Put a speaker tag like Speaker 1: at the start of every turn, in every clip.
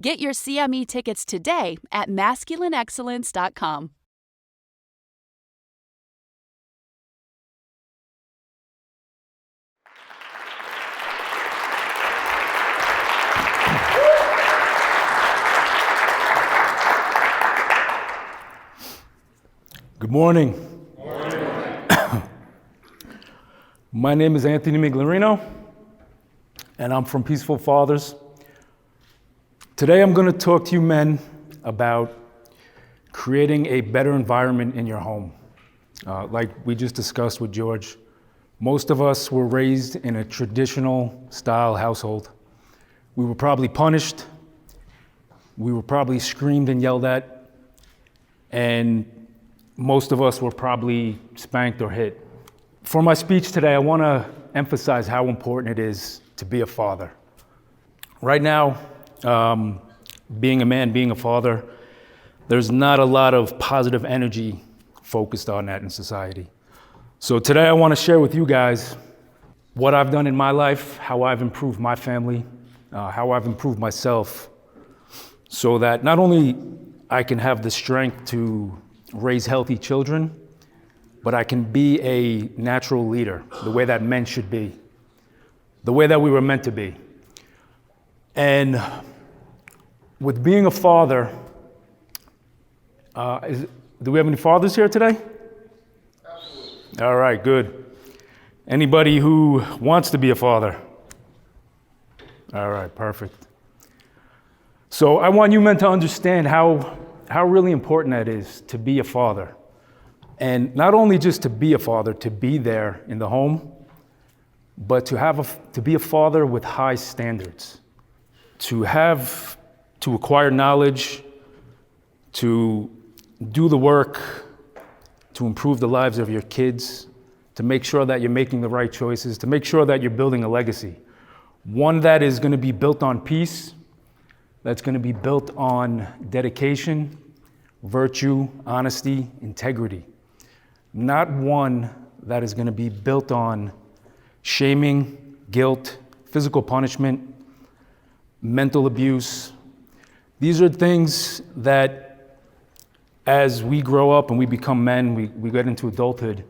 Speaker 1: Get your CME tickets today at masculineexcellence.com.
Speaker 2: Good morning. My name is Anthony Migliorino, and I'm from Peaceful Fathers. Today I'm going to talk to you men about creating a better environment in your home. Like we just discussed with George, most of us were raised in a traditional style household. We were probably punished, we were probably screamed and yelled at, and most of us were probably spanked or hit. For my speech today, I want to emphasize how important it is to be a father. Right now, being a man, being a father, there's not a lot of positive energy focused on that in society. So today I want to share with you guys what I've done in my life, how I've improved my family, how I've improved myself, so that not only I can have the strength to raise healthy children, but I can be a natural leader, the way that men should be, the way that we were meant to be. And with being a father, do we have any fathers here today? Absolutely. All right, good. Anybody who wants to be a father? All right, perfect. So I want you men to understand how really important that is to be a father. And not only just to be a father, to be there in the home, but to be a father with high standards, to acquire knowledge, to do the work, to improve the lives of your kids, to make sure that you're making the right choices, to make sure that you're building a legacy. One that is going to be built on peace, that's going to be built on dedication, virtue, honesty, integrity. Not one that is going to be built on shaming, guilt, physical punishment, mental abuse. These are things that as we grow up and we become men, we get into adulthood,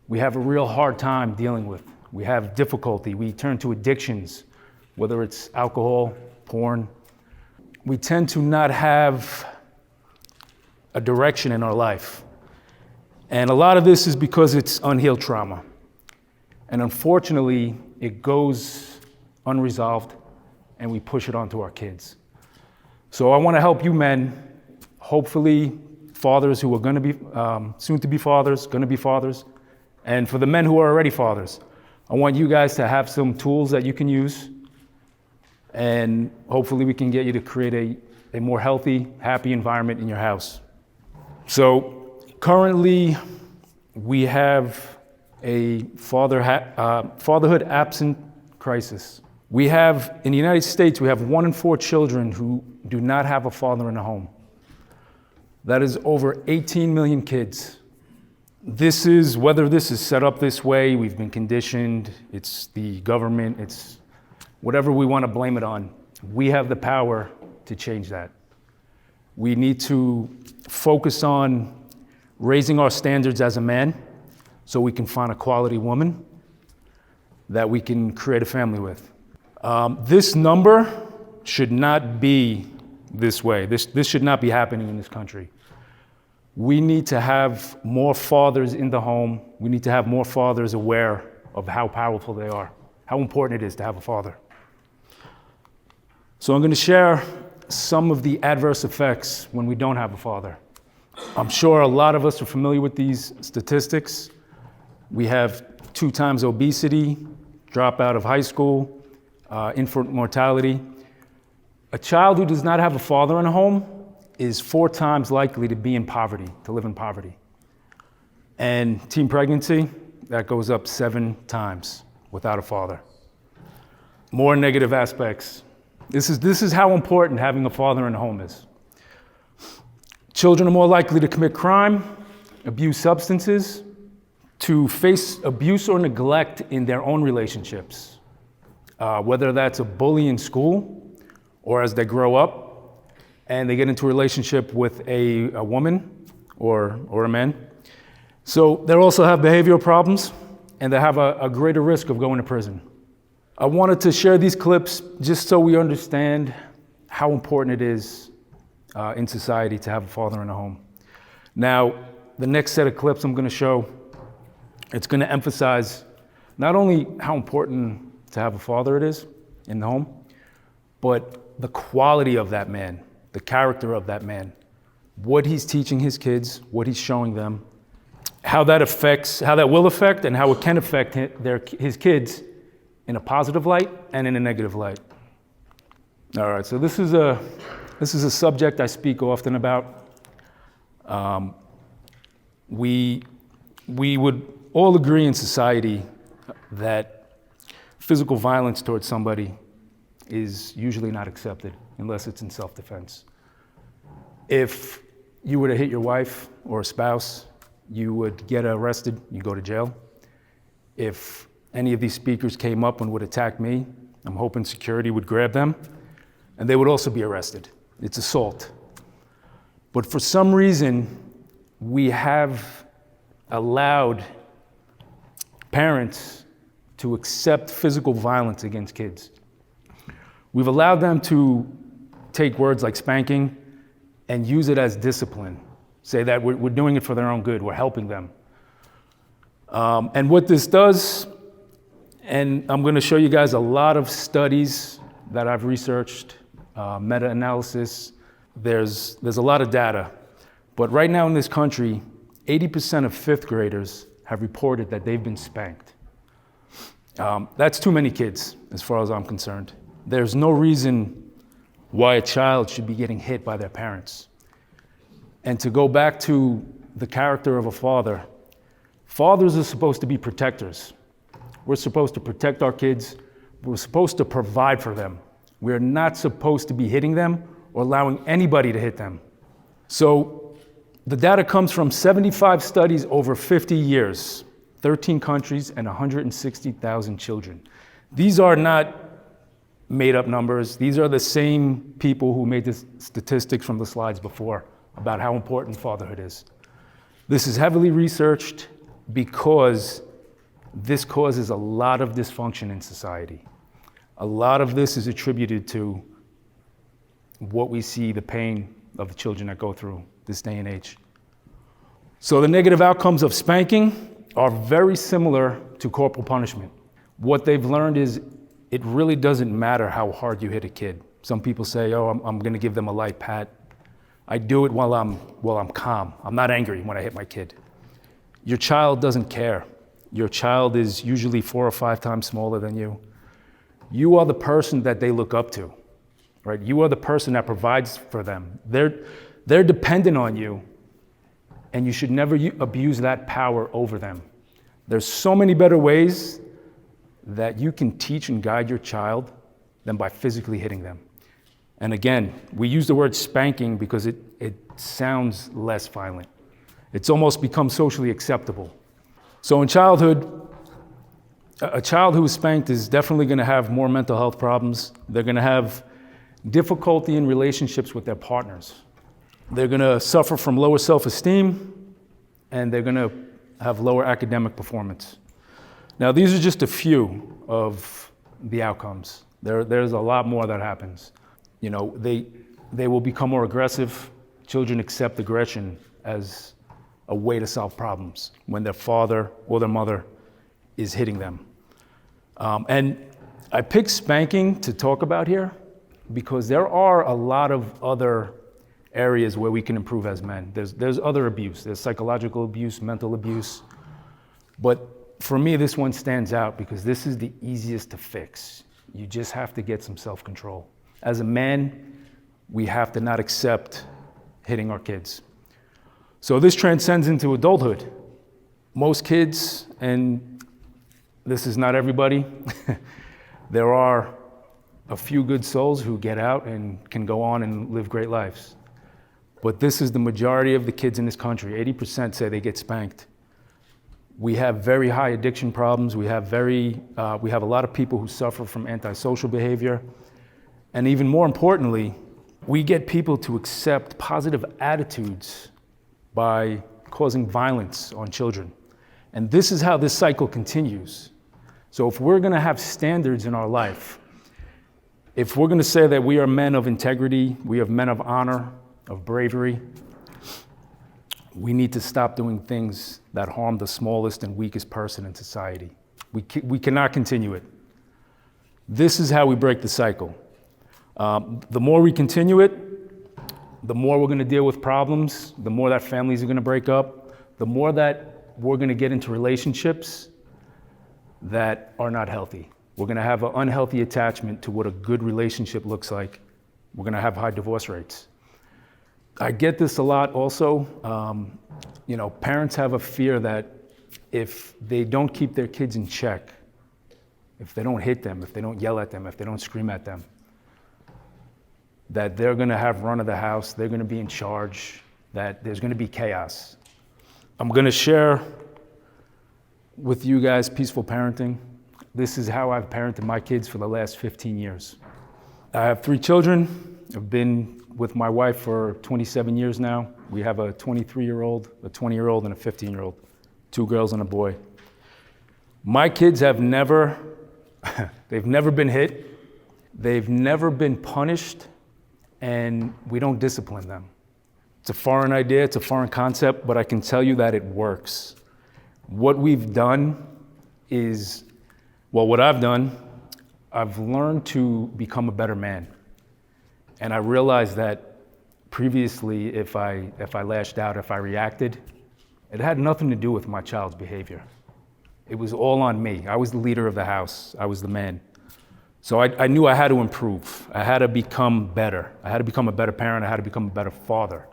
Speaker 2: we have a real hard time dealing with. We have difficulty. We turn to addictions, whether it's alcohol, porn. We tend to not have a direction in our life. And a lot of this is because it's unhealed trauma. And unfortunately, it goes unresolved and we push it onto our kids. So I want to help you men, hopefully fathers who are going to be soon to be fathers, going to be fathers. And for the men who are already fathers, I want you guys to have some tools that you can use. And hopefully we can get you to create a more healthy, happy environment in your house. So currently we have a fatherhood absent crisis. We have, in the United States, we have 1 in 4 children who do not have a father in the home. That is over 18 million kids. Whether this is set up this way, we've been conditioned, it's the government, it's whatever we want to blame it on, we have the power to change that. We need to focus on raising our standards as a man so we can find a quality woman that we can create a family with. This number should not be this way. This should not be happening in this country. We need to have more fathers in the home. We need to have more fathers aware of how powerful they are, how important it is to have a father. So I'm going to share some of the adverse effects when we don't have a father. I'm sure a lot of us are familiar with these statistics. We have 2 times obesity, dropout of high school, infant mortality. A child who does not have a father in a home is 4 times likely to be in poverty, to live in poverty. And teen pregnancy, that goes up 7 times without a father. More negative aspects. This is how important having a father in the home is. Children are more likely to commit crime, abuse substances, to face abuse or neglect in their own relationships, whether that's a bully in school or as they grow up, and they get into a relationship with a woman or a man. So they also have behavioral problems, and they have a greater risk of going to prison. I wanted to share these clips just so we understand how important it is in society to have a father in the home. Now, the next set of clips I'm going to show, it's going to emphasize not only how important to have a father it is in the home, but the quality of that man, the character of that man, what he's teaching his kids, what he's showing them, how that will affect and how it can affect his kids in a positive light and in a negative light. All right, so this is a subject I speak often about. We would all agree in society that physical violence towards somebody is usually not accepted unless it's in self-defense. If you were to hit your wife or a spouse, you would get arrested, you go to jail. If any of these speakers came up and would attack me, I'm hoping security would grab them, and they would also be arrested. It's assault. But for some reason, we have allowed parents to accept physical violence against kids. We've allowed them to take words like spanking and use it as discipline. Say that we're doing it for their own good, we're helping them. And what this does, and I'm going to show you guys a lot of studies that I've researched, meta-analysis. There's a lot of data. But right now in this country, 80% of fifth graders have reported that they've been spanked. That's too many kids, as far as I'm concerned. There's no reason why a child should be getting hit by their parents. And to go back to the character of a father, fathers are supposed to be protectors. We're supposed to protect our kids. We're supposed to provide for them. We're not supposed to be hitting them or allowing anybody to hit them. So the data comes from 75 studies over 50 years, 13 countries, and 160,000 children. These are not made up numbers. These are the same people who made the statistics from the slides before about how important fatherhood is. This is heavily researched because this causes a lot of dysfunction in society. A lot of this is attributed to what we see, the pain of the children that go through this day and age. So the negative outcomes of spanking are very similar to corporal punishment. What they've learned is it really doesn't matter how hard you hit a kid. Some people say, oh, I'm going to give them a light pat. I do it while I'm calm. I'm not angry when I hit my kid. Your child doesn't care. Your child is usually 4 or 5 times smaller than you. You are the person that they look up to, right? You are the person that provides for them. They're dependent on you, and you should never abuse that power over them. There's so many better ways that you can teach and guide your child than by physically hitting them. And again, we use the word spanking because it sounds less violent. It's almost become socially acceptable. So in childhood, a child who is spanked is definitely going to have more mental health problems. They're going to have difficulty in relationships with their partners. They're going to suffer from lower self-esteem, and they're going to have lower academic performance. Now, these are just a few of the outcomes. There's a lot more that happens. You know, they will become more aggressive. Children accept aggression as a way to solve problems when their father or their mother is hitting them. And I picked spanking to talk about here because there are a lot of other areas where we can improve as men. There's other abuse. There's psychological abuse, mental abuse. But for me, this one stands out because this is the easiest to fix. You just have to get some self-control. As a man, we have to not accept hitting our kids. So this transcends into adulthood. Most kids, and this is not everybody, there are a few good souls who get out and can go on and live great lives. But this is the majority of the kids in this country. 80% say they get spanked. We have very high addiction problems. We have a lot of people who suffer from antisocial behavior. And even more importantly, We get people to accept positive attitudes by causing violence on children. And this is how this cycle continues. So if we're gonna have standards in our life, if we're gonna say that we are men of integrity, we are men of honor, of bravery, we need to stop doing things that harm the smallest and weakest person in society. We cannot continue it. This is how we break the cycle. The more we continue it, the more we're gonna deal with problems, the more that families are gonna break up, the more that we're gonna get into relationships that are not healthy. We're gonna have an unhealthy attachment to what a good relationship looks like. We're gonna have high divorce rates. I get this a lot also. Parents have a fear that if they don't keep their kids in check, if they don't hit them, if they don't yell at them, if they don't scream at them, that they're gonna have run of the house, they're gonna be in charge, that there's gonna be chaos. I'm gonna share with you guys peaceful parenting. This is how I've parented my kids for the last 15 years. I have 3 children. I've been with my wife for 27 years now. We have a 23-year-old, a 20-year-old, and a 15-year-old, 2 girls and a boy. My kids have never, they've never been hit. They've never been punished, and we don't discipline them. It's a foreign idea, it's a foreign concept, but I can tell you that it works. What we've done is, what I've done, I've learned to become a better man. And I realized that previously, if I lashed out, if I reacted, it had nothing to do with my child's behavior. It was all on me. I was the leader of the house. I was the man. So I knew I had to improve. I had to become better. I had to become a better parent. I had to become a better father.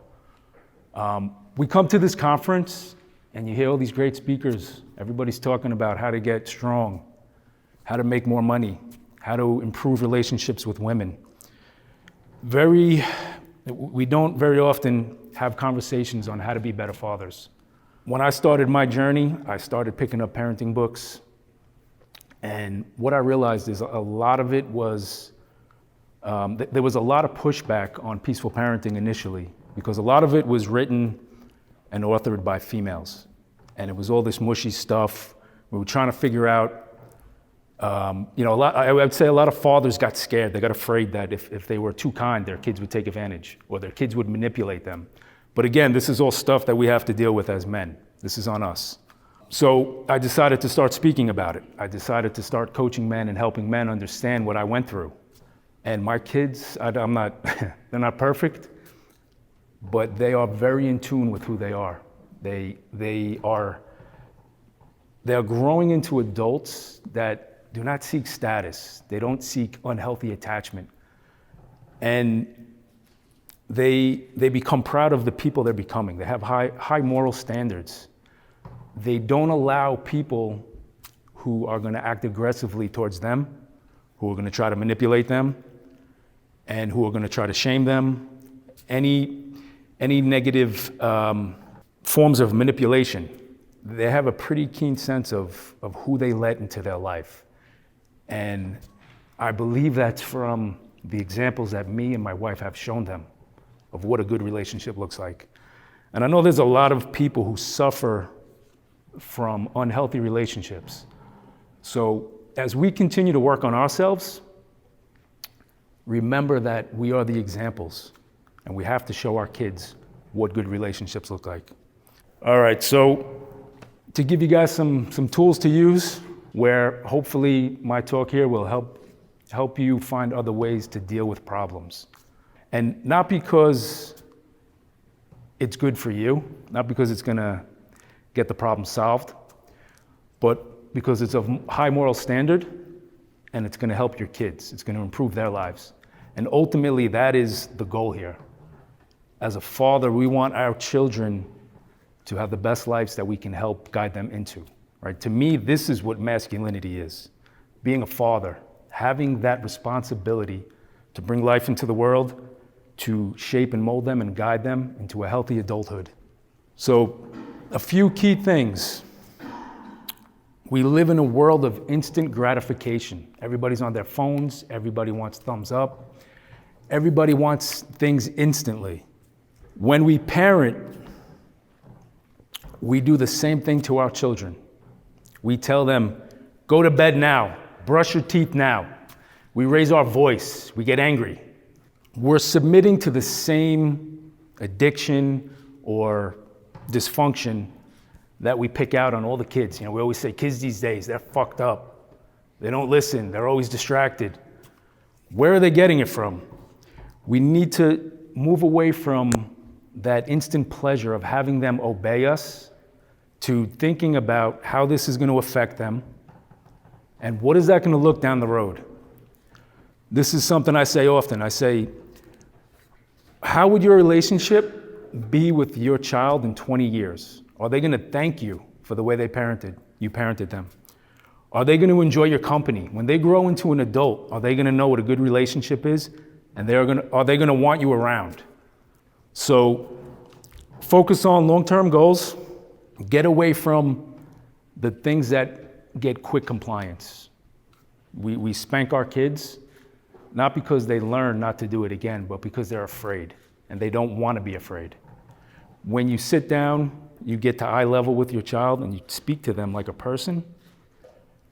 Speaker 2: We come to this conference and you hear all these great speakers. Everybody's talking about how to get strong, how to make more money, how to improve relationships with women. We don't very often have conversations on how to be better fathers. When I started my journey, I started picking up parenting books. And what I realized is a lot of it was, there was a lot of pushback on peaceful parenting initially, because a lot of it was written and authored by females. And it was all this mushy stuff. We were trying to figure out, I would say a lot of fathers got scared. They got afraid that if they were too kind, their kids would take advantage or their kids would manipulate them. But again, this is all stuff that we have to deal with as men. This is on us. So I decided to start speaking about it. I decided to start coaching men and helping men understand what I went through. And my kids, they're not perfect, but they are very in tune with who they are. They are growing into adults that do not seek status. They don't seek unhealthy attachment. And they become proud of the people they're becoming. They have high moral standards. They don't allow people who are gonna act aggressively towards them, who are gonna try to manipulate them, and who are gonna try to shame them. Any negative forms of manipulation, they have a pretty keen sense of who they let into their life. And I believe that's from the examples that me and my wife have shown them of what a good relationship looks like. And I know there's a lot of people who suffer from unhealthy relationships. So as we continue to work on ourselves, remember that we are the examples, and we have to show our kids what good relationships look like. All right, so to give you guys some tools to use, where hopefully my talk here will help you find other ways to deal with problems. And not because it's good for you, not because it's gonna get the problem solved, but because it's of high moral standard and it's gonna help your kids. It's gonna improve their lives. And ultimately, that is the goal here. As a father, we want our children to have the best lives that we can help guide them into, right? To me, this is what masculinity is. Being a father, having that responsibility to bring life into the world, to shape and mold them and guide them into a healthy adulthood. So, a few key things. We live in a world of instant gratification. Everybody's on their phones, everybody wants thumbs up. Everybody wants things instantly. When we parent, we do the same thing to our children. We tell them, go to bed now, brush your teeth now. We raise our voice, we get angry. We're submitting to the same addiction or dysfunction that we pick out on all the kids. You know, we always say kids these days, they're fucked up. They don't listen, they're always distracted. Where are they getting it from? We need to move away from that instant pleasure of having them obey us to thinking about how this is going to affect them and what is that going to look down the road. This is something I say often. I say, how would your relationship be with your child in 20 years? Are they going to thank you for the way you parented them? Are they going to enjoy your company? When they grow into an adult, are they going to know what a good relationship is? And are they going to want you around? So focus on long-term goals. Get away from the things that get quick compliance. We spank our kids, not because they learn not to do it again, but because they're afraid, and they don't want to be afraid. When you sit down, you get to eye level with your child, and you speak to them like a person,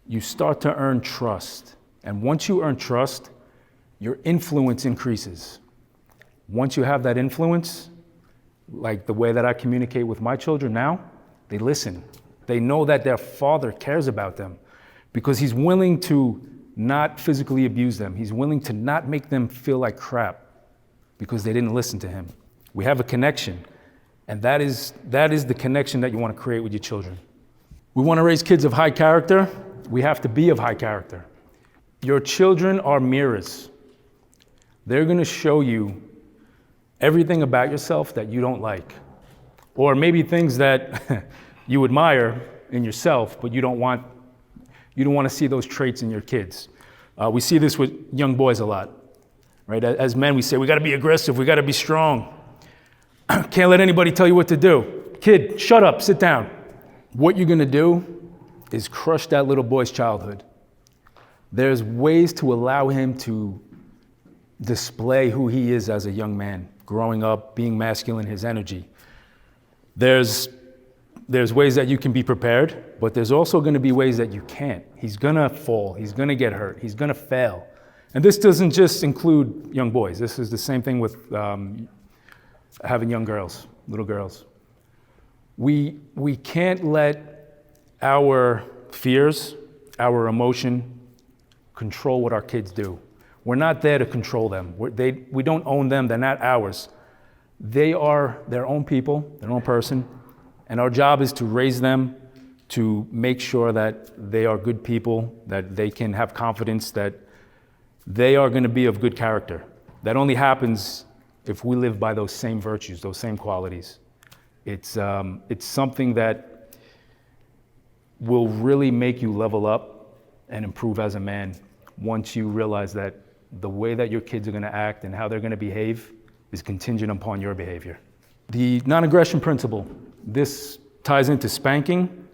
Speaker 2: you start to earn trust. And once you earn trust, your influence increases. Once you have that influence, like the way that I communicate with my children now, they listen. They know that their father cares about them because he's willing to not physically abuse them. He's willing to not make them feel like crap because they didn't listen to him. We have a connection, and that is the connection that you want to create with your children. We want to raise kids of high character. We have to be of high character. Your children are mirrors. They're going to show you everything about yourself that you don't like, or maybe things that you admire in yourself, but you don't want to see those traits in your kids. We see this with young boys a lot, right? As men, we say, we got to be aggressive, we got to be strong. Can't let anybody tell you what to do. Kid, shut up, sit down. What you're going to do is crush that little boy's childhood. There's ways to allow him to display who he is as a young man, growing up, being masculine, his energy. There's ways that you can be prepared, but there's also going to be ways that you can't. He's going to fall. He's going to get hurt. He's going to fail. And this doesn't just include young boys. This is the same thing with having young girls, little girls. We can't let our fears, our emotion, control what our kids do. We're not there to control them. We don't own them. They're not ours. They are their own people, their own person, and our job is to raise them, to make sure that they are good people, that they can have confidence that they are going to be of good character. That only happens if we live by those same virtues, those same qualities. It's something that will really make you level up and improve as a man once you realize that the way that your kids are going to act and how they're going to behave is contingent upon your behavior. The non-aggression principle, this ties into spanking.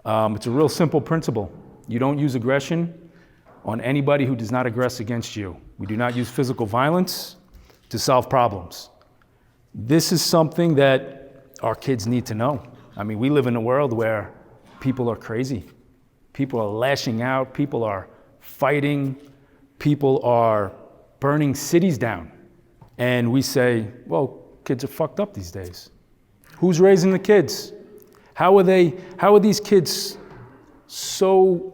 Speaker 2: It's a real simple principle. You don't use aggression on anybody who does not aggress against you. We do not use physical violence to solve problems. This is something that our kids need to know. I mean, we live in a world where people are crazy. People are lashing out. People are fighting. People are burning cities down. And we say, well, kids are fucked up these days. Who's raising the kids? How are these kids so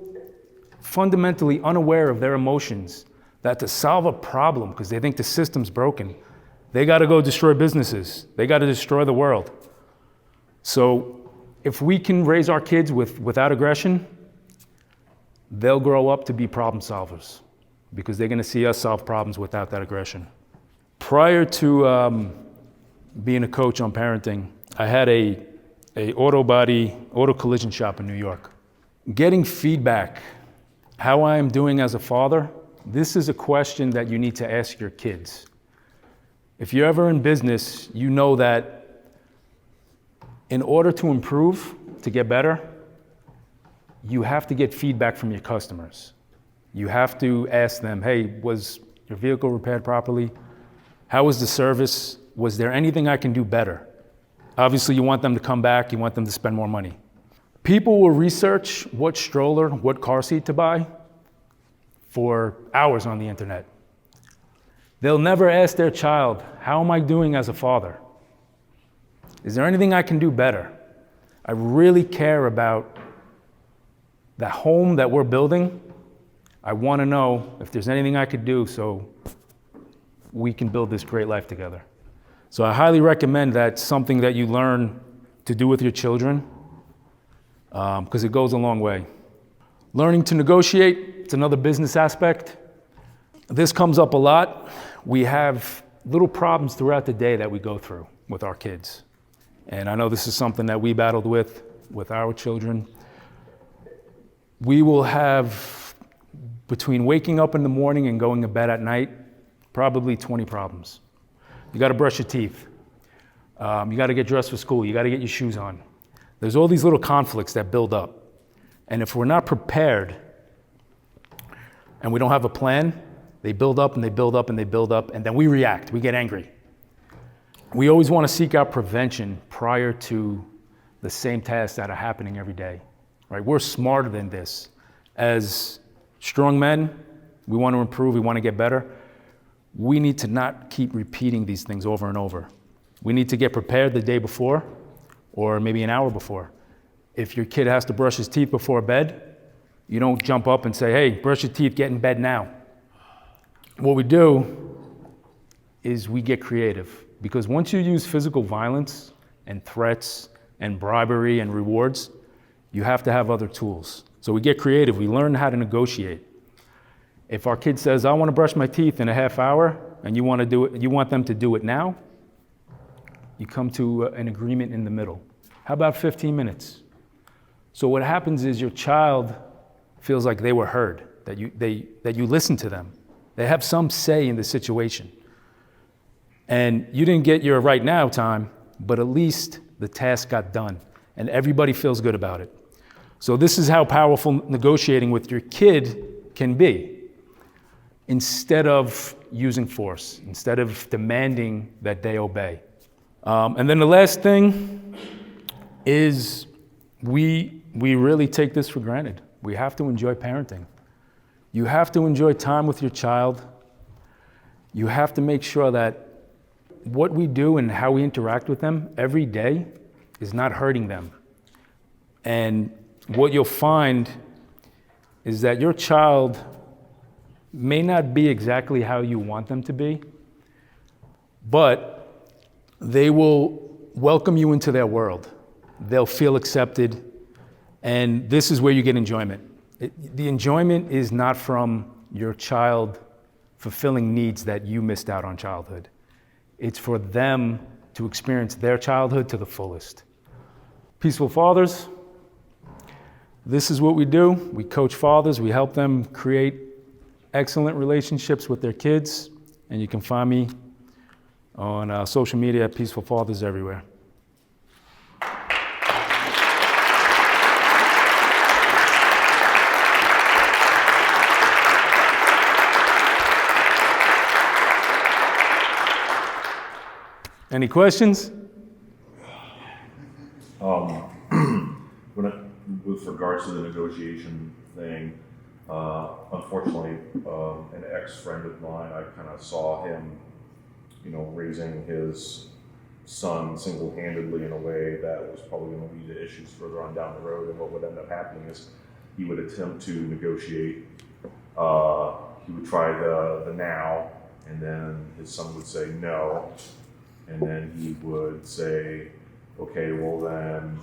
Speaker 2: fundamentally unaware of their emotions that to solve a problem, because they think the system's broken, they got to go destroy businesses. They got to destroy the world. So if we can raise our kids without aggression, they'll grow up to be problem solvers because they're going to see us solve problems without that aggression. Prior to being a coach on parenting, I had a auto collision shop in New York. Getting feedback, how I am doing as a father, this is a question that you need to ask your kids. If you're ever in business, you know that in order to improve, to get better, you have to get feedback from your customers. You have to ask them, hey, was your vehicle repaired properly? How was the service? Was there anything I can do better? Obviously, you want them to come back. You want them to spend more money. People will research what stroller, what car seat to buy for hours on the internet. They'll never ask their child, how am I doing as a father? Is there anything I can do better? I really care about the home that we're building. I want to know if there's anything I could do so we can build this great life together. So I highly recommend that's something that you learn to do with your children, because it goes a long way. Learning to negotiate, it's another business aspect. This comes up a lot. We have little problems throughout the day that we go through with our kids. And I know this is something that we battled with our children. We will have, between waking up in the morning and going to bed at night, probably 20 problems. You gotta brush your teeth. You gotta get dressed for school. You gotta get your shoes on. There's all these little conflicts that build up. And if we're not prepared and we don't have a plan, they build up and they build up and they build up, and then we react, we get angry. We always wanna seek out prevention prior to the same tasks that are happening every day, right? We're smarter than this. As strong men, we wanna improve, we wanna get better. We need to not keep repeating these things over and over. We need to get prepared the day before or maybe an hour before. If your kid has to brush his teeth before bed, you don't jump up and say, hey, brush your teeth, get in bed now. What we do is we get creative, because once you use physical violence and threats and bribery and rewards, you have to have other tools. So we get creative, we learn how to negotiate. If our kid says, I want to brush my teeth in a half hour, and you want them to do it now, you come to an agreement in the middle. How about 15 minutes? So what happens is your child feels like they were heard, that you listen to them. They have some say in the situation. And you didn't get your right now time, but at least the task got done, and everybody feels good about it. So this is how powerful negotiating with your kid can be. Instead of using force, instead of demanding that they obey. And then the last thing is we really take this for granted. We have to enjoy parenting. You have to enjoy time with your child. You have to make sure that what we do and how we interact with them every day is not hurting them. And what you'll find is that your child may not be exactly how you want them to be, but they will welcome you into their world. They'll feel accepted, and this is where you get enjoyment. The enjoyment is not from your child fulfilling needs that you missed out on childhood. It's for them to experience their childhood to the fullest. Peaceful Fathers, this is what we do. We coach fathers, we help them create excellent relationships with their kids, and you can find me on social media at Peaceful Fathers everywhere. Any questions?
Speaker 3: With regards to the negotiation thing, unfortunately, an ex-friend of mine, I kind of saw him, raising his son single-handedly in a way that was probably going to lead to issues further on down the road. And what would end up happening is he would attempt to negotiate. He would try the now, and then his son would say no, and then he would say, okay, well then,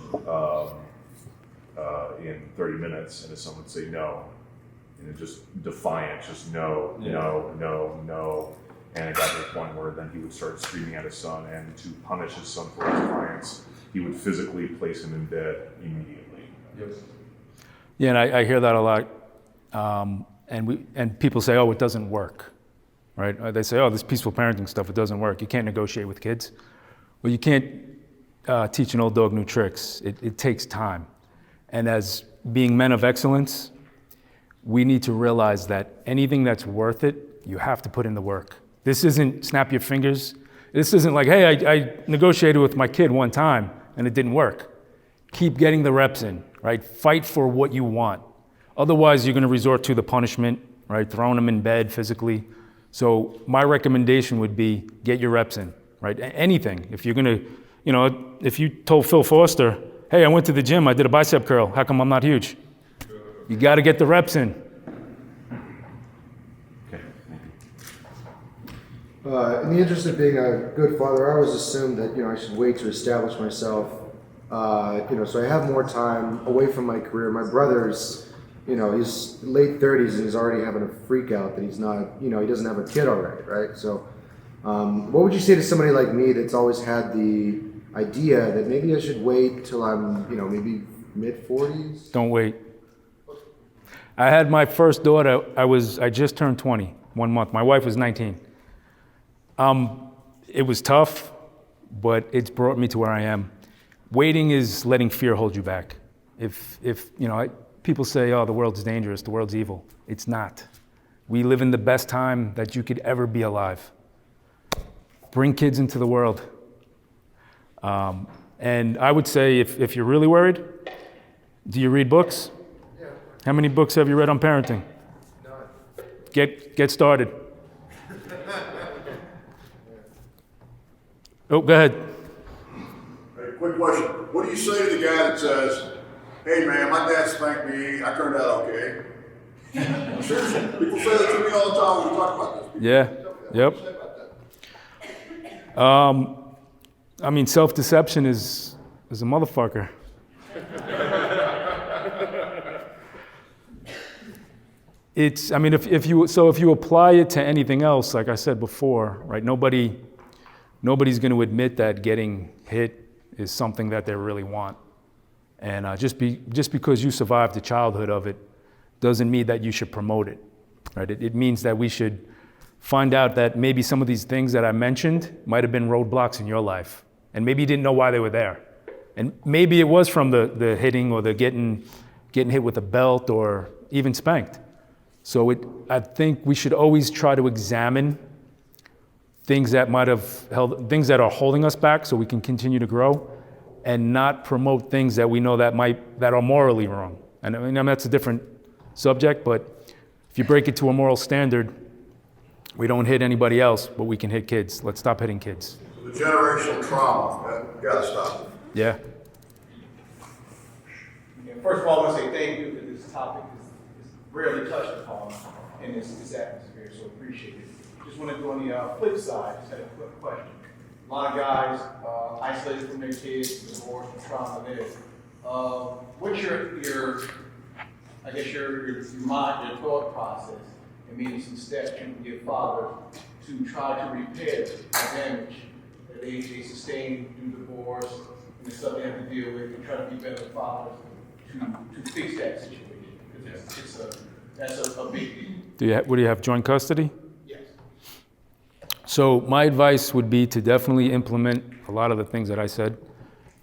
Speaker 3: in 30 minutes, and his son would say no. And it just defiant, just no, no, no, no. And it got to the point where then he would start screaming at his son, and to punish his son for his defiance, he would physically place him in bed immediately.
Speaker 4: Yes.
Speaker 2: Yeah, and I hear that a lot. And people say, oh, it doesn't work, right? They say, oh, this peaceful parenting stuff, it doesn't work. You can't negotiate with kids. Well, you can't teach an old dog new tricks. It takes time. And as being men of excellence, we need to realize that anything that's worth it, you have to put in the work. This isn't snap your fingers. This isn't like, hey, I negotiated with my kid one time and it didn't work. Keep getting the reps in, right? Fight for what you want. Otherwise, you're gonna resort to the punishment, right? Throwing them in bed physically. So my recommendation would be get your reps in, right? Anything. If you're gonna, if you told Phil Foster, hey, I went to the gym, I did a bicep curl, how come I'm not huge? You gotta get the reps in.
Speaker 3: Okay, thank you.
Speaker 4: In the interest of being a good father, I always assumed that I should wait to establish myself. So I have more time away from my career. My brother's, he's late 30s and he's already having a freak out that he's not, he doesn't have a kid already, right? So, what would you say to somebody like me that's always had the idea that maybe I should wait till I'm, maybe mid 40s?
Speaker 2: Don't wait. I had my first daughter, I just turned 20, 1 month. My wife was 19. It was tough, but it's brought me to where I am. Waiting is letting fear hold you back. If people say, oh, the world's dangerous, the world's evil. It's not. We live in the best time that you could ever be alive. Bring kids into the world. And I would say if you're really worried, do you read books?
Speaker 4: Yeah.
Speaker 2: How many books have you read on parenting?
Speaker 4: None.
Speaker 2: Get started. Oh, go ahead.
Speaker 5: Hey, quick question. What do you say to the guy that says, hey man, my dad spanked me, I turned out okay? Seriously, people say that to me all the time when we talk about this. People
Speaker 2: Yeah,
Speaker 5: tell me that.
Speaker 2: yep.
Speaker 5: What do you say about that?
Speaker 2: Self-deception is a motherfucker. If you apply it to anything else, like I said before, right? Nobody's going to admit that getting hit is something that they really want, and just because you survived the childhood of it, doesn't mean that you should promote it, right? It means that we should find out that maybe some of these things that I mentioned might have been roadblocks in your life, and maybe you didn't know why they were there, and maybe it was from the hitting or the getting hit with a belt or even spanked. So I think we should always try to examine things that that are holding us back so we can continue to grow, and not promote things that we know that are morally wrong. And that's a different subject, but if you break it to a moral standard, we don't hit anybody else, but we can hit kids. Let's stop hitting kids.
Speaker 5: So the generational trauma, gotta stop.
Speaker 2: Yeah.
Speaker 6: First of all, I want to say thank you, because this topic is rarely touched upon in this atmosphere, so appreciate it. Just want to go on the flip side, just had a quick question. A lot of guys isolated from their kids, divorce, and trauma there. What's your mind, your thought process, and maybe some steps you can give fathers to try to repair the damage that they sustained through divorce, and the stuff they have to deal with, and try to be better fathers to fix that situation? Because that's a big deal.
Speaker 2: What do you have, joint custody?
Speaker 6: Yes.
Speaker 2: So my advice would be to definitely implement a lot of the things that I said,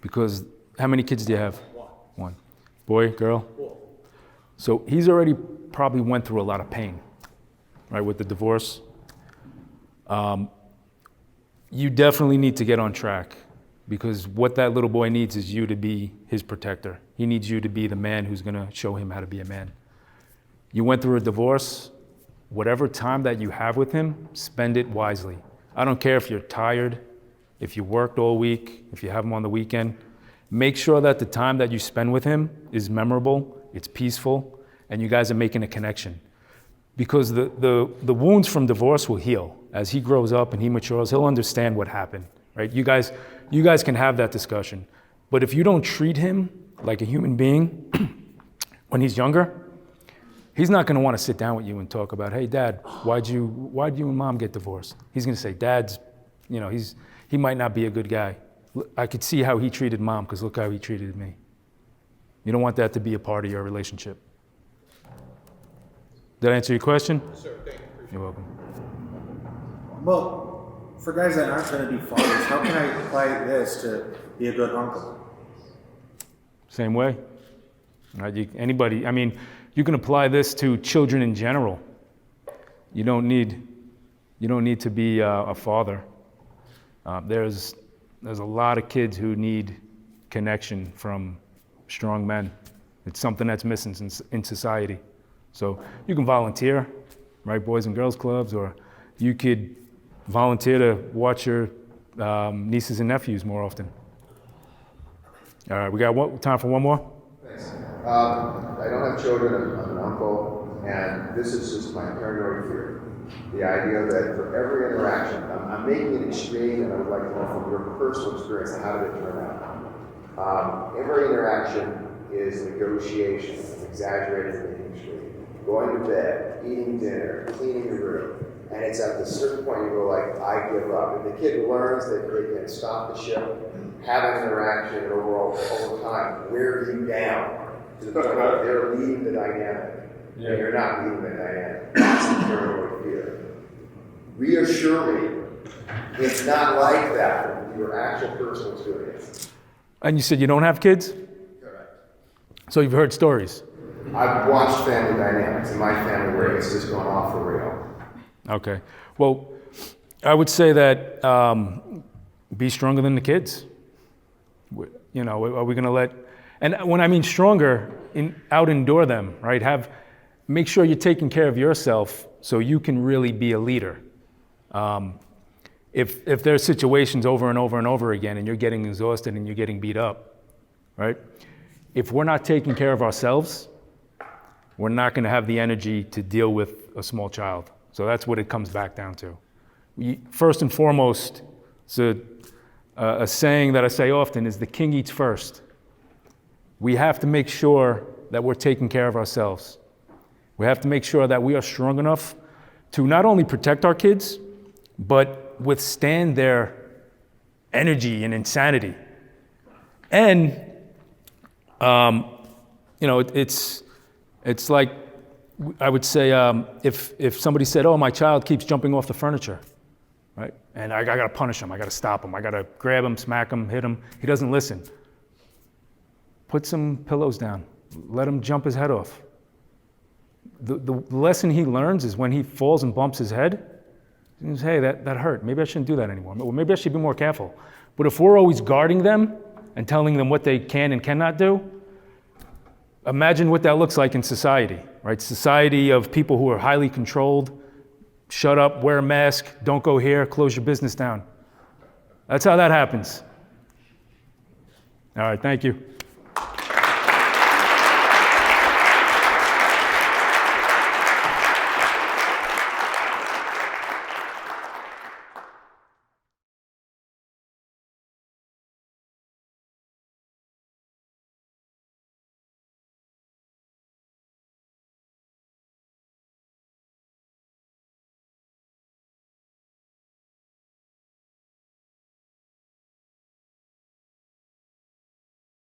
Speaker 2: because how many kids do you have? One. Boy, girl?
Speaker 6: Four.
Speaker 2: So he's already probably went through a lot of pain, right, with the divorce. You definitely need to get on track, because what that little boy needs is you to be his protector. He needs you to be the man who's gonna show him how to be a man. You went through a divorce. Whatever time that you have with him, spend it wisely. I don't care if you're tired, if you worked all week, if you have him on the weekend. Make sure that the time that you spend with him is memorable, it's peaceful, and you guys are making a connection. Because the wounds from divorce will heal. As he grows up and he matures, he'll understand what happened, right? You guys can have that discussion. But if you don't treat him like a human being when he's younger, he's not going to want to sit down with you and talk about, hey, Dad, why'd you and Mom get divorced? He's going to say, Dad's, he might not be a good guy. I could see how he treated Mom, because look how he treated me. You don't want that to be a part of your relationship. Did I answer your question?
Speaker 6: Yes, sir. Thank you.
Speaker 2: You're welcome.
Speaker 7: Well, for guys that aren't going to be fathers, how can I apply this to be a good uncle?
Speaker 2: Same way. Right? You can apply this to children in general. You don't need You don't need to be a father. There's a lot of kids who need connection from strong men. It's something that's missing in society. So you can volunteer, right? Boys and girls clubs, or you could volunteer to watch your nieces and nephews more often. All right, we got time for one more?
Speaker 8: Thanks. I don't have children, I'm an uncle, and this is just my paranoid fear. The idea that for every interaction, I'm making it extreme, and I would like to know from your personal experience, how did it turn out? Every interaction is negotiation, exaggerated and extreme. Going to bed, eating dinner, cleaning your room, and it's at a certain point you go like, I give up. If the kid learns that they can stop the ship, have an interaction, and over time, wear you down to the point where they're leading the dynamic, and you're not leading the dynamic. That's the paranoid fear. Reassure me, it's not like that from your actual personal experience.
Speaker 2: And you said you don't have kids?
Speaker 8: Correct.
Speaker 2: So you've heard stories?
Speaker 8: I've watched family dynamics in my family where it's just gone off the rail.
Speaker 2: Okay. Well, I would say that be stronger than the kids. You know, are we going to let, and when I mean stronger, out-endure them, right? Make sure you're taking care of yourself so you can really be a leader. If there's situations over and over and over again and you're getting exhausted and you're getting beat up, right? If we're not taking care of ourselves, we're not going to have the energy to deal with a small child. So that's what it comes back down to. First and foremost, it's a saying that I say often is the king eats first. We have to make sure that we're taking care of ourselves. We have to make sure that we are strong enough to not only protect our kids, but withstand their energy and insanity. And, you know, it's like, I would say, if somebody said, oh, my child keeps jumping off the furniture, right? And I gotta punish him, I gotta stop him, I gotta grab him, smack him, hit him. He doesn't listen. Put some pillows down, let him jump his head off. The lesson he learns is when he falls and bumps his head, he goes, hey, that hurt. Maybe I shouldn't do that anymore. Or maybe I should be more careful. But if we're always guarding them and telling them what they can and cannot do, imagine what that looks like in society, right? Society of people who are highly controlled. Shut up, wear a mask, don't go here, close your business down. That's how that happens. All right, thank you.